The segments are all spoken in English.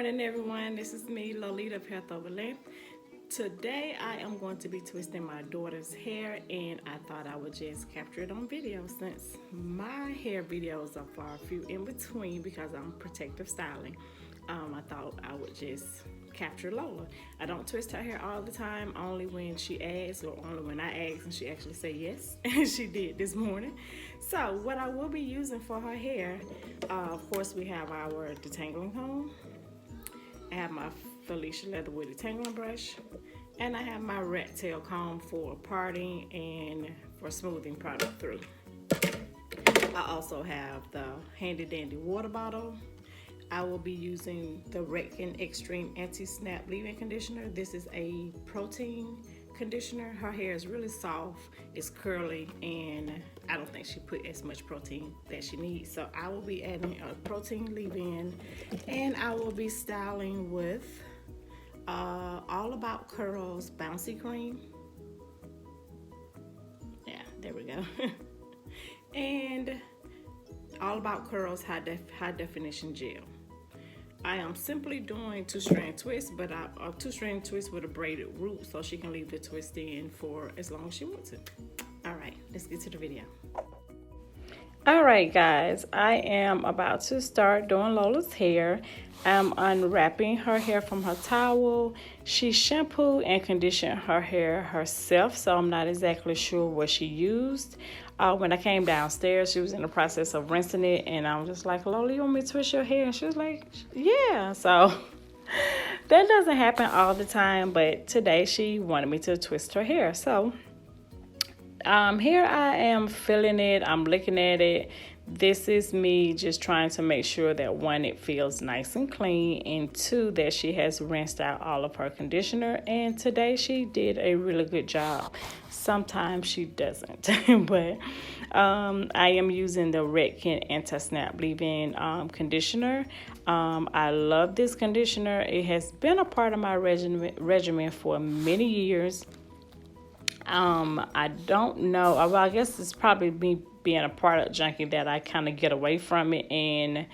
morning, everyone. This is me, Lolita of Healthoverlength. Today I am going to be twisting my daughter's hair, and I thought I would just capture it on video since my hair videos are far few in between because I'm protective styling. I thought I would just capture Lola. I don't twist her hair all the time, only when she asks or only when I ask and she actually say yes, and she did this morning. So what I will be using for her hair, of course, we have our detangling comb. I have my Felicia Leatherwood detangling brush, and I have my rat tail comb for parting and for smoothing product through. I also have the handy dandy water bottle. I will be using the Redken Extreme Anti-Snap Leave-In Conditioner. This is a protein conditioner. Her hair is really soft, it's curly, and I don't think she put as much protein that she needs. So I will be adding a protein leave-in, and I will be styling with All About Curls Bouncy Cream. Yeah, there we go. And All About Curls High Definition Gel. I am simply doing two-strand twists, but a two-strand twist with a braided root so she can leave the twist in for as long as she wants it. All right, let's get to the video. All right, guys, I am about to start doing Lola's hair. I'm unwrapping her hair from her towel. She shampooed and conditioned her hair herself, so I'm not exactly sure what she used. When I came downstairs, she was in the process of rinsing it, and I was just like, Lola, you want me to twist your hair? And she was like, yeah. So that doesn't happen all the time, but today she wanted me to twist her hair. So here I am feeling it. I'm looking at it. This is me just trying to make sure that, one, it feels nice and clean, and two, that she has rinsed out all of her conditioner. And today she did a really good job. Sometimes she doesn't, but I am using the Redken Anti-Snap Leave-In conditioner. I love this conditioner. It has been a part of my regimen for many years. I don't know. Well, I guess it's probably me being a product junkie that I kind of get away from it, and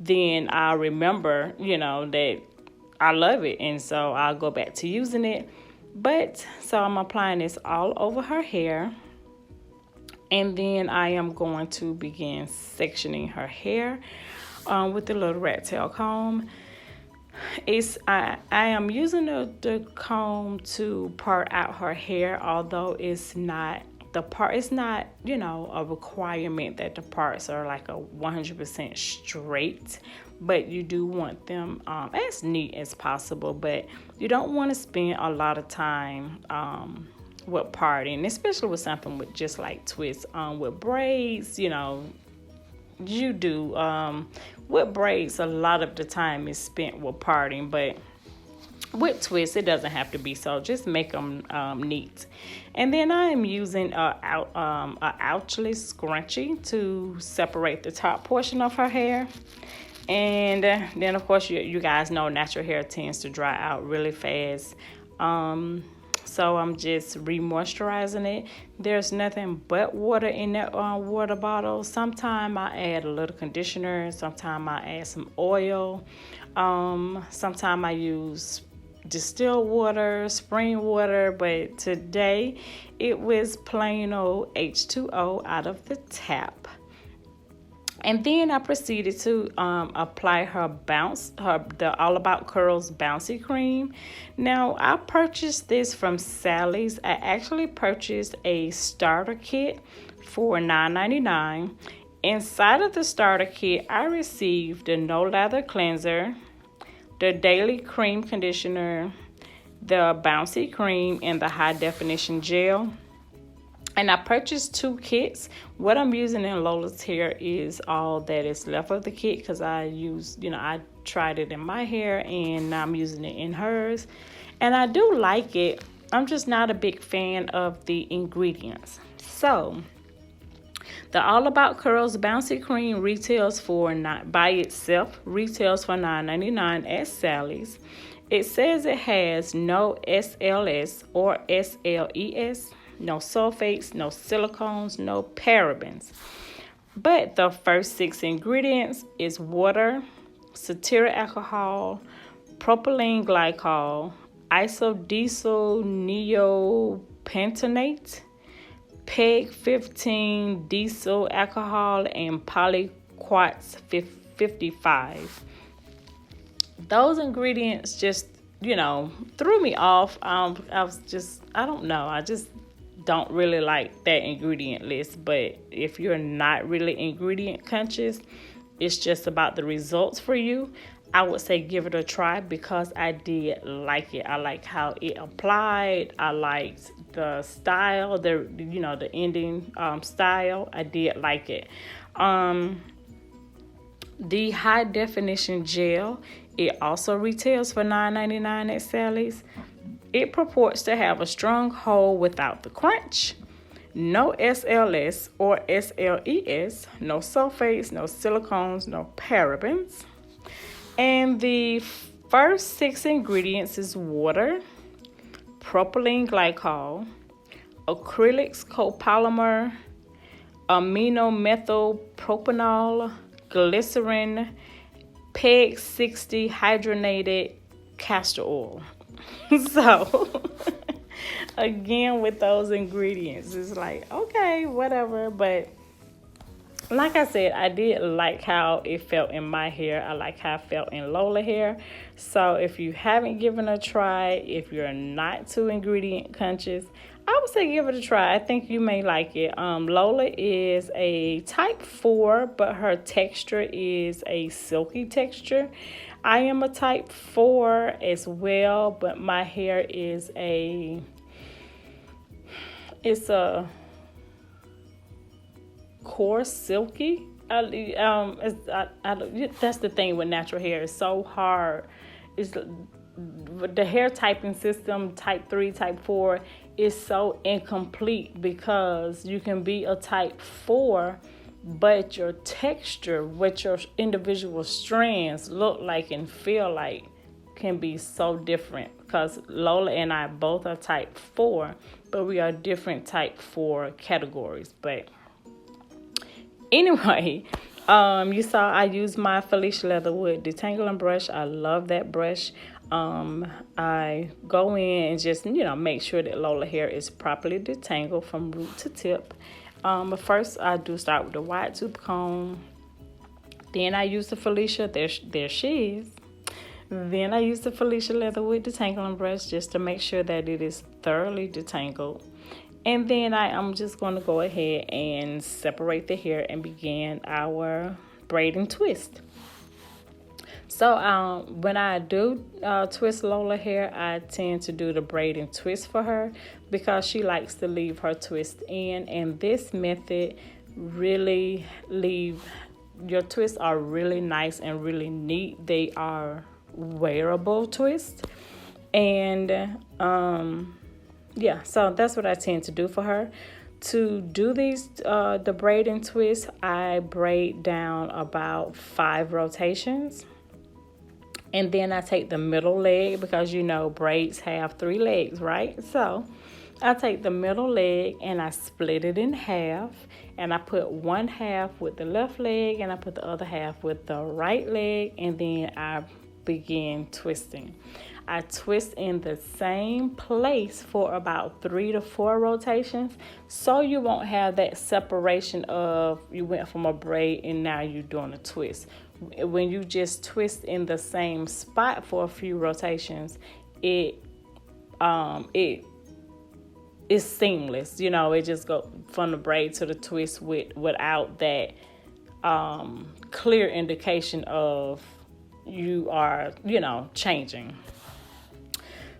then I remember, that I love it, and so I'll go back to using it. But so I'm applying this all over her hair, and then I am going to begin sectioning her hair with the little rat tail comb. I am using the comb to part out her hair, although it's not a requirement that the parts are like a 100% straight, but you do want them as neat as possible. But you don't want to spend a lot of time with parting, especially with something with just like twists. With braids, you do with braids, a lot of the time is spent with parting, but with twists it doesn't have to be. So just make them neat. And then I am using a ouchless scrunchie to separate the top portion of her hair. And then of course you guys know natural hair tends to dry out really fast. So I'm just re-moisturizing it. There's nothing but water in that water bottle. Sometimes I add a little conditioner. Sometimes I add some oil. Sometimes I use distilled water, spring water. But today it was plain old H2O out of the tap. And then I proceeded to apply the All About Curls Bouncy Cream. Now, I purchased this from Sally's. I actually purchased a starter kit for $9.99. Inside of the starter kit, I received the No Lather Cleanser, the Daily Cream Conditioner, the Bouncy Cream, and the High Definition Gel. And I purchased 2 kits. What I'm using in Lola's hair is all that is left of the kit, because I tried it in my hair and I'm using it in hers. And I do like it. I'm just not a big fan of the ingredients. So the All About Curls Bouncy Cream retails by itself retails for $9.99 at Sally's. It says it has no SLS or SLES. No sulfates, no silicones, no parabens. But the first 6 ingredients is water, cetyl alcohol, propylene glycol, isodiesel neopentanate, PEG 15 diesel alcohol, and polyquats 55. Those ingredients just, threw me off. I don't know. I just don't really like that ingredient list. But if you're not really ingredient conscious, it's just about the results for you, I would say give it a try, because I did like it. I like how it applied. I liked the style, the ending style. I did like it. The high definition gel, it also retails for $9.99 at Sally's. It purports to have a strong hold without the crunch. No SLS or SLES, no sulfates, no silicones, no parabens. And the first 6 ingredients is water, propylene glycol, acrylics copolymer, amino methyl propanol, glycerin, PEG 60 hydrogenated castor oil. So again, with those ingredients, it's like, okay, whatever. But like I said, I did like how it felt in my hair. I like how it felt in Lola hair. So if you haven't given it a try, if you're not too ingredient conscious, I would say give it a try. I think you may like it. Lola is a type 4, but her texture is a silky texture. I am a type 4 as well, but my hair is it's a coarse silky. That's the thing with natural hair. It's so hard. It's the hair typing system, type 3, type 4, is so incomplete, because you can be a type 4, but your texture, what your individual strands look like and feel like, can be so different. Because Lola and I both are type 4, but we are different type 4 categories. But anyway, you saw I used my Felicia Leatherwood detangling brush. I love that brush. I go in and just, make sure that Lola hair is properly detangled from root to tip. But first I do start with the wide tooth comb. Then I use the Felicia, there she is. Then I use the Felicia Leatherwood detangling brush just to make sure that it is thoroughly detangled. And then I am just going to go ahead and separate the hair and begin our braid and twist. So when I do twist Lola hair, I tend to do the braid and twist for her, because she likes to leave her twist in. And this method really your twists are really nice and really neat. They are wearable twists. And so that's what I tend to do for her. To do these, the braid and twist, I braid down about 5 rotations. And then I take the middle leg, because braids have 3 legs, right? So I take the middle leg and I split it in half, and I put one half with the left leg and I put the other half with the right leg, and then I begin twisting. I twist in the same place for about 3 to 4 rotations, so you won't have that separation of you went from a braid and now you're doing a twist. When you just twist in the same spot for a few rotations, it is seamless. It just goes from the braid to the twist without that clear indication of you are, changing.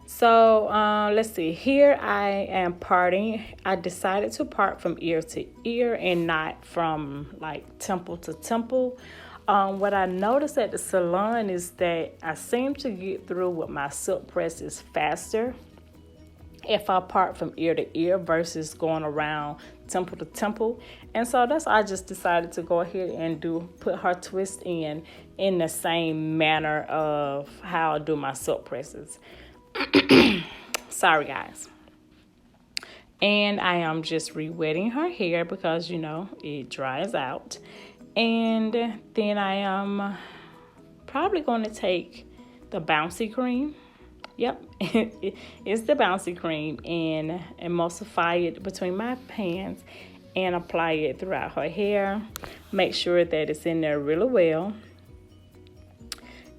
So let's see. Here I am parting. I decided to part from ear to ear and not from like temple to temple. What I noticed at the salon is that I seem to get through with my silk presses faster if I part from ear to ear versus going around temple to temple. And so I just decided to go ahead and put her twist in the same manner of how I do my silk presses. Sorry guys. And I am just re-wetting her hair because it dries out. And then I am probably going to take the bouncy cream. Yep, it's the bouncy cream, and emulsify it between my hands and apply it throughout her hair. Make sure that it's in there really well.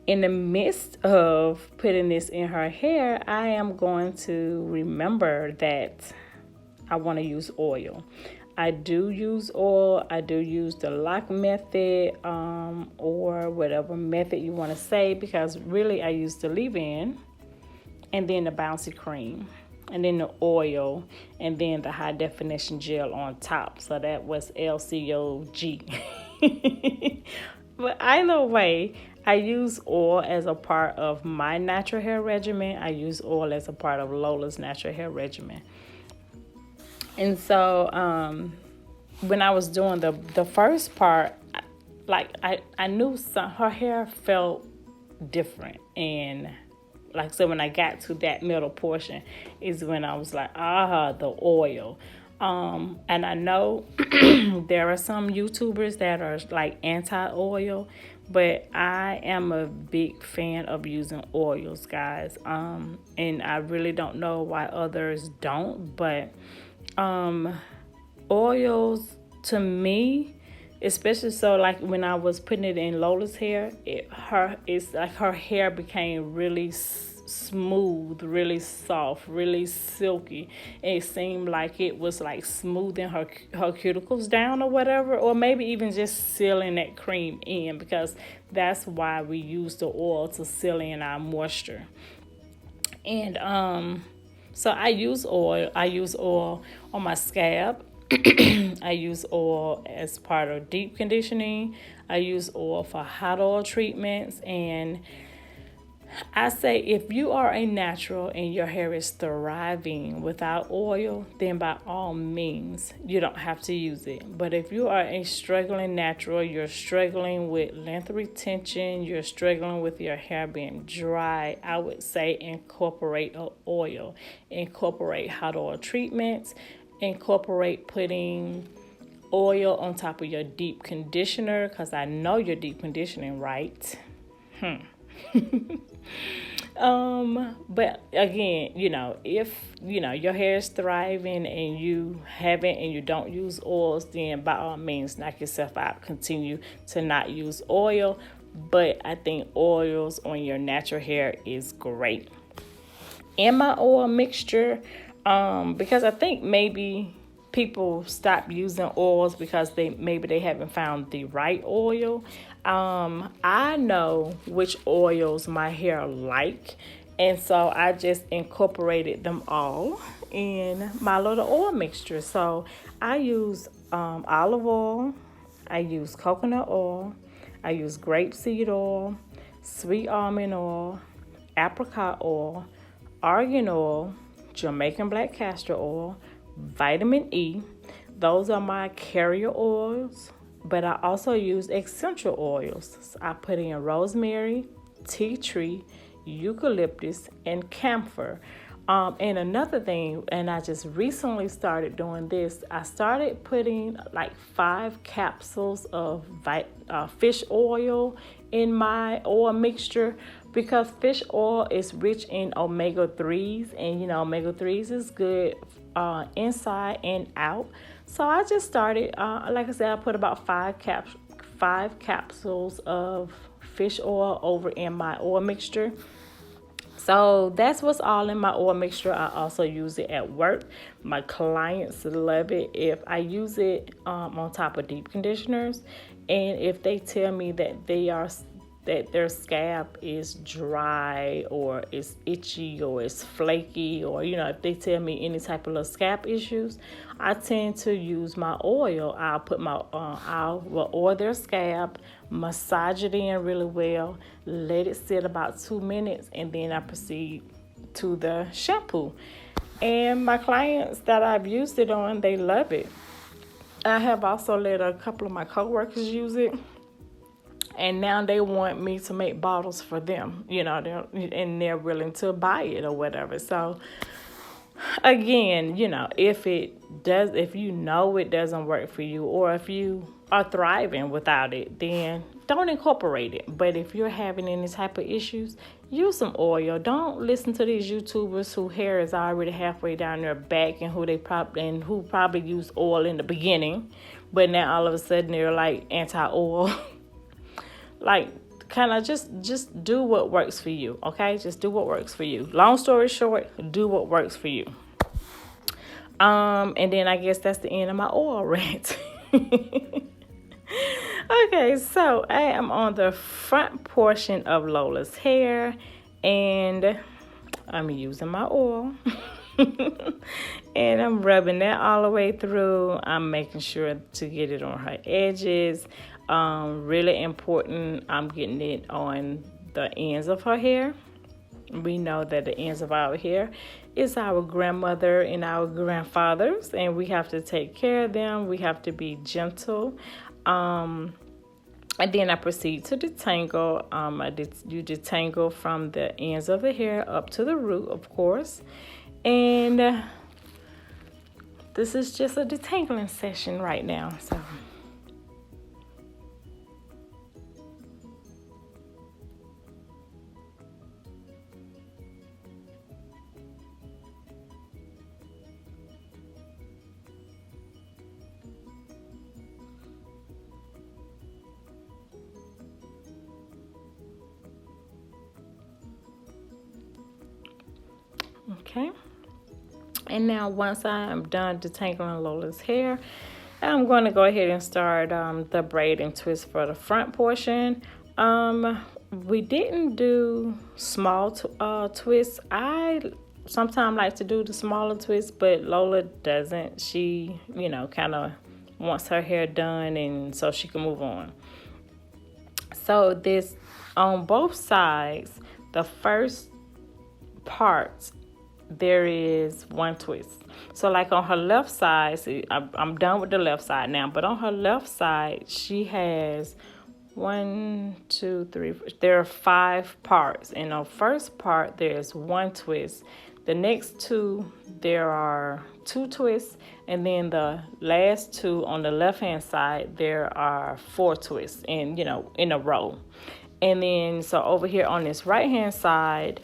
In the midst of putting this in her hair, I am going to remember that I want to use oil. I do use oil. I do use the lock method, or whatever method you want to say, because really I use the leave-in, and then the bouncy cream, and then the oil, and then the high definition gel on top. So that was LCOG. But either way, I use oil as a part of my natural hair regimen. I use oil as a part of Lola's natural hair regimen. And so when I was doing the first part, I knew her hair felt different. And like I said, when I got to that middle portion is when I was like, the oil. And I know there are some YouTubers that are like anti-oil, but I am a big fan of using oils, guys. And I really don't know why others don't, but oils to me, especially so like when I was putting it in Lola's hair, it's like her hair became really smooth, really soft, really silky. It seemed like it was like smoothing her cuticles down or whatever, or maybe even just sealing that cream in, because that's why we use the oil, to seal in our moisture. And so I use oil. I use oil on my scalp. I use oil as part of deep conditioning. I use oil for hot oil treatments. And I say, if you are a natural and your hair is thriving without oil, then by all means, you don't have to use it. But if you are a struggling natural, you're struggling with length retention, you're struggling with your hair being dry, I would say incorporate oil. Incorporate hot oil treatments. Incorporate putting oil on top of your deep conditioner, because I know you're deep conditioning, right? But again, if your hair is thriving and you haven't and you don't use oils, then by all means knock yourself out. Continue to not use oil, but I think oils on your natural hair is great. In my oil mixture, because I think maybe people stop using oils because they haven't found the right oil. I know which oils my hair like, and so I just incorporated them all in my little oil mixture. So I use olive oil, I use coconut oil, I use grapeseed oil, sweet almond oil, apricot oil, argan oil, Jamaican black castor oil, vitamin E. Those are my carrier oils, but I also use essential oils. So I put in rosemary, tea tree, eucalyptus, and camphor. And another thing, and I just recently started doing this, I started putting like 5 capsules of fish oil in my oil mixture, because fish oil is rich in omega-3s, and omega-3s is good inside and out. So I just started, like I said, I put about 5 capsules of fish oil over in my oil mixture. So that's what's all in my oil mixture. I also use it at work. My clients love it if I use it on top of deep conditioners, and if they tell me that their scalp is dry or it's itchy or it's flaky, or if they tell me any type of scalp issues, I tend to use my oil. I'll oil their scalp, massage it in really well, let it sit about 2 minutes, and then I proceed to the shampoo. And my clients that I've used it on, they love it. I have also let a couple of my coworkers use it, and now they want me to make bottles for them, they're willing to buy it or whatever. So again, if it doesn't work for you, or if you are thriving without it, then don't incorporate it. But if you're having any type of issues, use some oil. Don't listen to these YouTubers whose hair is already halfway down their back and who probably used oil in the beginning, but now all of a sudden they're like anti-oil. Like, kind of just do what works for you, okay? Just do what works for you. Long story short, do what works for you. And then I guess that's the end of my oil rant. Okay, so I am on the front portion of Lola's hair, and I'm using my oil. And I'm rubbing that all the way through. I'm making sure to get it on her edges. Really important, I'm getting it on the ends of her hair. We know that the ends of our hair is our grandmother and our grandfathers, and we have to take care of them. We have to be gentle. And then I proceed to detangle. You detangle from the ends of the hair up to the root, of course. And this is just a detangling session right now. So. Okay, and now once I am done detangling Lola's hair, I'm going to go ahead and start the braid and twist for the front portion. We didn't do small twists. I sometimes like to do the smaller twists, but Lola doesn't. She, kind of wants her hair done, and so she can move on. So this, on both sides, the first part, there is one twist. So like on her left side, see, I'm done with the left side now, but on her left side, she has 1, 2, 3, 4. There are 5 parts. In the first part, there's one twist. The next 2, there are 2 twists. And then the last 2 on the left-hand side, there are 4 twists in a row. And then, so over here on this right-hand side,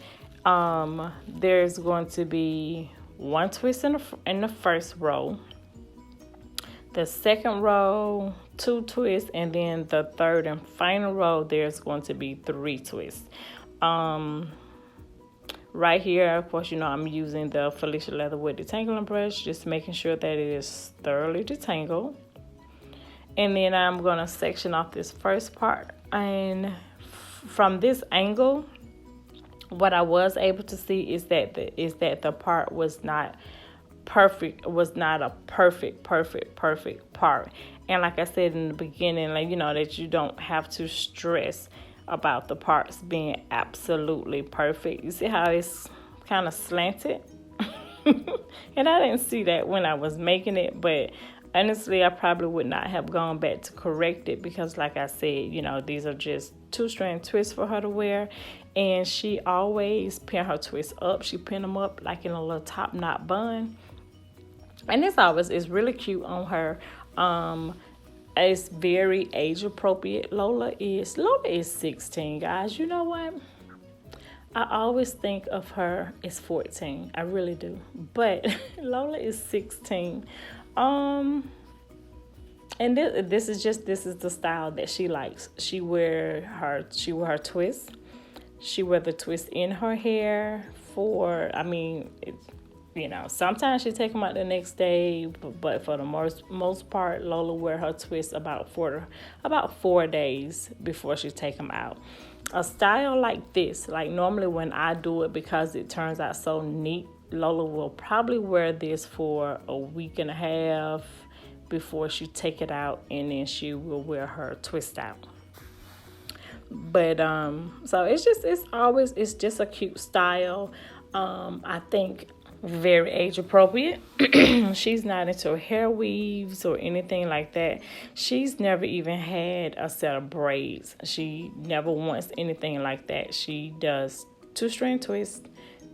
there's going to be 1 twist in the first row, the second row 2 twists, and then the third and final row there's going to be 3 twists. Right here, of course, I'm using the Felicia Leatherwood detangling brush, just making sure that it is thoroughly detangled. And then I'm going to section off this first part, and from this angle, what I was able to see is that the part was not perfect. It was not a perfect part. And like I said in the beginning, that you don't have to stress about the parts being absolutely perfect. You see how it's kind of slanted? And I didn't see that when I was making it, but honestly, I probably would not have gone back to correct it because, like I said, these are just 2-strand twists for her to wear. And she always pin her twists up. She pin them up like in a little top knot bun. And this always is really cute on her. It's very age appropriate. Lola is 16, guys. You know what? I always think of her as 14. I really do. But Lola is 16. And this is the style that she likes. She wear her twists. She wear the twist in her hair sometimes she take them out the next day, but for the most part, Lola wear her twist about 4 days before she take them out. A style like this, like normally when I do it, because it turns out so neat, Lola will probably wear this for a week and a half before she take it out, and then she will wear her twist out. But so it's just a cute style. I think very age appropriate. She's not into hair weaves or anything like that. She's never even had a set of braids. She never wants anything like that. She does 2-strand twists,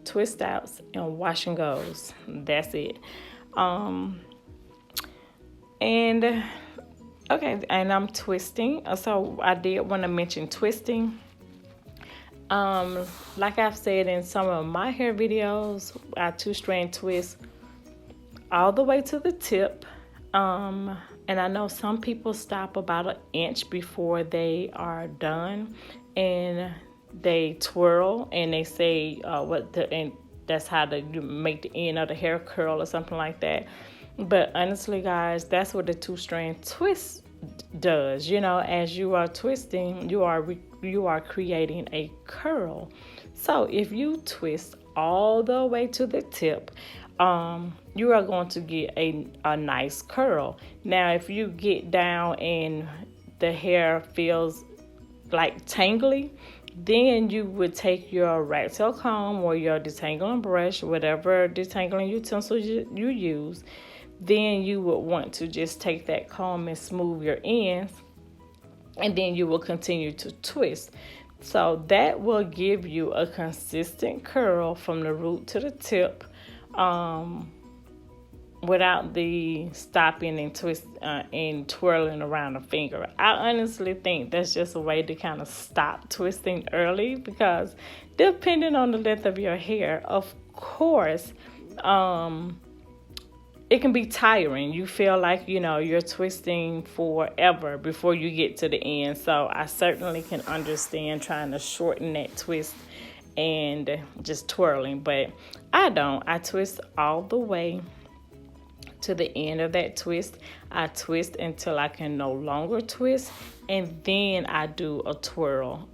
twist outs, and wash and goes. That's it. And Okay, and I'm twisting. So I did want to mention twisting. Like I've said in some of my hair videos, I two-strand twist all the way to the tip. And I know some people stop about an inch before they are done, and they twirl and they say and that's how they make the end of the hair curl or something like that. But honestly, guys, that's what the two-strand twist does. You know, as you are twisting, you are creating a curl. So if you twist all the way to the tip, you are going to get a nice curl. Now, if you get down and the hair feels like tangly, then you would take your rat tail comb or your detangling brush, whatever detangling utensil you use. Then you would want to just take that comb and smooth your ends, and then you will continue to twist. So that will give you a consistent curl from the root to the tip, without the stopping and twist and twirling around the finger. I honestly think that's just a way to kind of stop twisting early, because depending on the length of your hair, of course, it can be tiring. You feel like, you're twisting forever before you get to the end. So I certainly can understand trying to shorten that twist and just twirling, but I don't. I twist all the way to the end of that twist. I twist until I can no longer twist, and then I do a twirl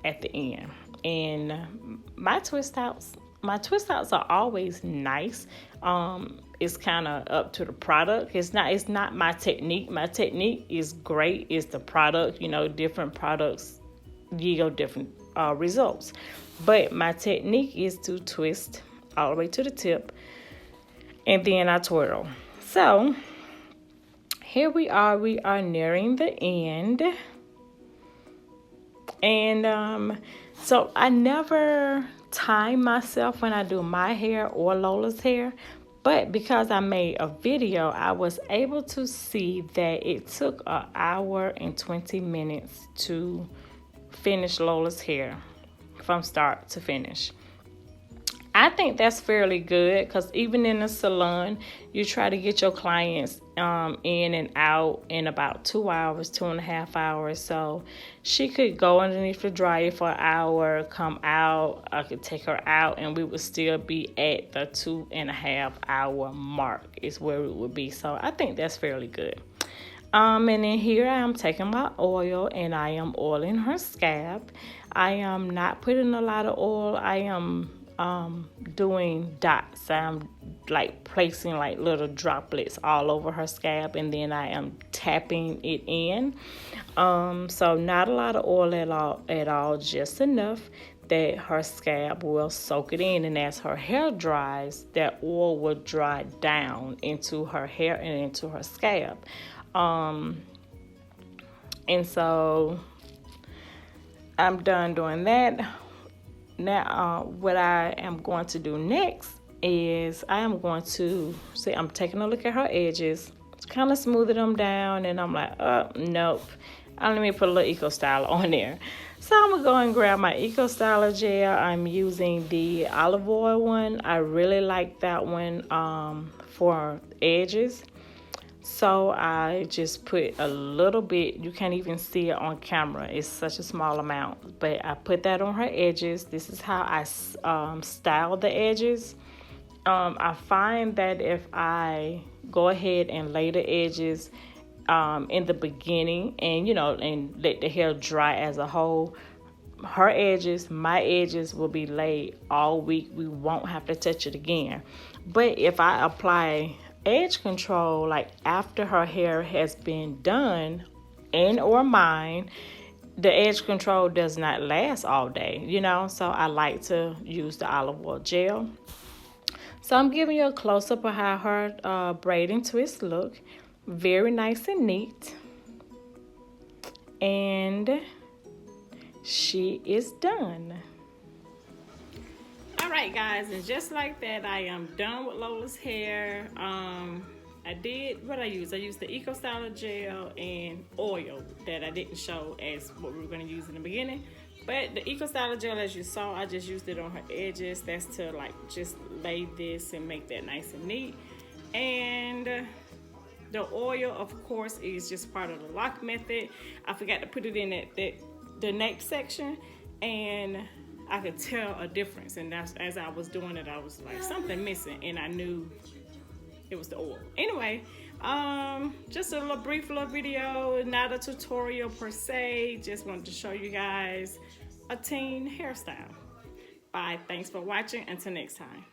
at the end. And my twist outs are always nice. It's kind of up to the product. It's not my technique. My technique is great. It's the product. Different products yield different results. But my technique is to twist all the way to the tip, and then I twirl. So here we are nearing the end. And so I never time myself when I do my hair or Lola's hair, but because I made a video, I was able to see that it took an hour and 20 minutes to finish Lola's hair from start to finish. I think that's fairly good, because even in a salon, you try to get your clients in and out in about 2 hours, 2.5 hours. So she could go underneath the dryer for an hour, come out. I could take her out, and we would still be at the 2.5 hour mark is where it would be. So I think that's fairly good. And then here I am taking my oil, and I am oiling her scalp. I am not putting a lot of oil. I am doing dots. I'm like placing like little droplets all over her scalp, and then I am tapping it in. So not a lot of oil at all, just enough that her scalp will soak it in, and as her hair dries, that oil will dry down into her hair and into her scalp. And so I'm done doing that. Now, what I am going to do next is I'm taking a look at her edges, kind of smoothing them down, and I'm like, nope. Let me put a little Eco Styler on there. So I'm going to go and grab my Eco Styler gel. I'm using the olive oil one. I really like that one for edges. So I just put a little bit. You can't even see it on camera. It's such a small amount. But I put that on her edges. This is how I style the edges. I find that if I go ahead and lay the edges in the beginning and let the hair dry as a whole, her edges, my edges will be laid all week. We won't have to touch it again. But if I apply edge control like after her hair has been done, and or mine, the edge control does not last all day, so I like to use the olive oil gel. So I'm giving you a close-up of how her braid and twist look. Very nice and neat. And she is done. All right, guys, and just like that, I am done with Lola's hair. I did what I used. I used the Eco Styler gel and oil that I didn't show as what we were going to use in the beginning. But the Eco Styler gel, as you saw, I just used it on her edges. That's to like just lay this and make that nice and neat. And the oil, of course, is just part of the lock method. I forgot to put it in the neck section, and I could tell a difference. And that's, as I was doing it, I was like, something missing, and I knew it was the oil. Anyway, just a brief little video, not a tutorial per se. Just wanted to show you guys a teen hairstyle. Bye. Thanks for watching. Until next time.